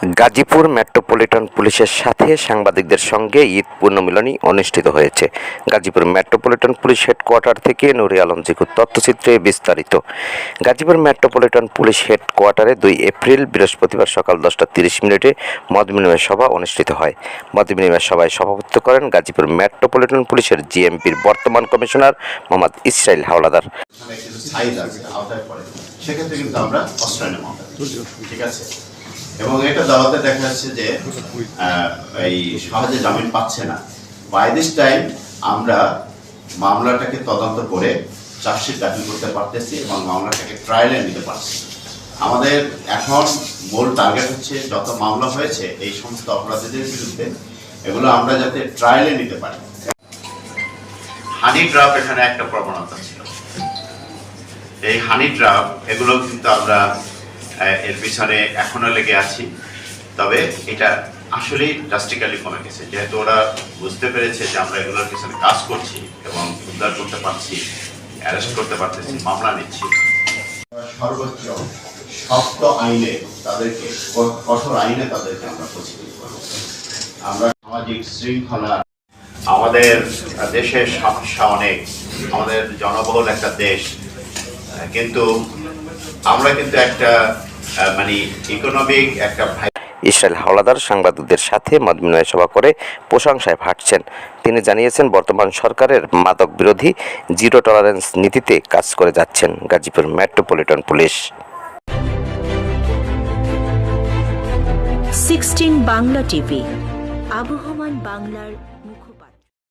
Gazipur metropolitan পুলিশের সাথে সাংবাদিকদের সঙ্গে ঈদ পুনর্মিলনী অনুষ্ঠিত হয়েছে। গাজীপুর মেট্রোপলিটন পুলিশ হেডকোয়ার্টার থেকে নুরি আলম জিকুর তথ্যচিত্রে বিস্তারিত। গাজীপুর মেট্রোপলিটন পুলিশ হেডকোয়ার্টারে 2 এপ্রিল বৃহস্পতিবার সকাল 10:30 মত বিনিময় সভা অনুষ্ঠিত হয়। মত বিনিময় সভায় সভাপতিত্ব করেন গাজীপুর মেট্রোপলিটন পুলিশের জিএমপির বর্তমান কমিশনার মোহাম্মদ ইসরাইল হাওলাদার। সেক্ষেত্রে কিন্তু আমরা অস্ট্রেলিয়া মামলা, ঠিক আছে, এবং এটা দাওয়াতে দেখা যাচ্ছে যে এই সহজে জামিন পাচ্ছে না। বাই দিস টাইম আমরা মামলাটাকে তদন্ত করে চার্জশিট দাখিল করতে পারতেছি এবং মামলাটাকে ট্রায়ালে নিতে পারছি। আমাদের এখন মূল টার্গেট হচ্ছে যত মামলা হয়েছে এই সমস্ত অপরাধীদের বিরুদ্ধে এগুলো আমরা যাতে ট্রায়ালে নিতে পারি। হানি ট্র্যাপ এখানে একটা প্রবণতা ছিল, এই হানি ট্র্যাপ এগুলো কিন্তু আমরা এর পিছনে এখনো লেগে আছি। তবে এটা আসলে ড্রাস্টিক্যালি কমে গেছে, যেহেতু ওরা বুঝতে পেরেছে যে আমরা এগুলোর পিছনে কাজ করছি এবং উদ্ধার করতে পারছি, অ্যারেস্ট করতে পারতেছি, মামলা নিচ্ছি। সর্বোচ্চ শক্ত আইনে তাদেরকে, কঠোর আইনে তাদেরকে আমরা প্রসিকিউট করব। আমরা সামাজিক শৃঙ্খলা, আমাদের দেশের সমস্যা অনেক, আমাদের জনবহুল একটা দেশ, কিন্তু আমরা কিন্তু একটা ইকোনমিক একটা। ইসরাইল হাওলাদার সাংবাদিকদের সাথে মত বিনিময় সভা করে প্রশংসায় ভাসছেন। তিনি জানিয়েছেন বর্তমান সরকারের মাদক বিরোধী জিরো টলারেন্স নীতিতে কাজ করে যাচ্ছেন Gazipur metropolitan police. 16 Bangla TV, আবহমান বাংলার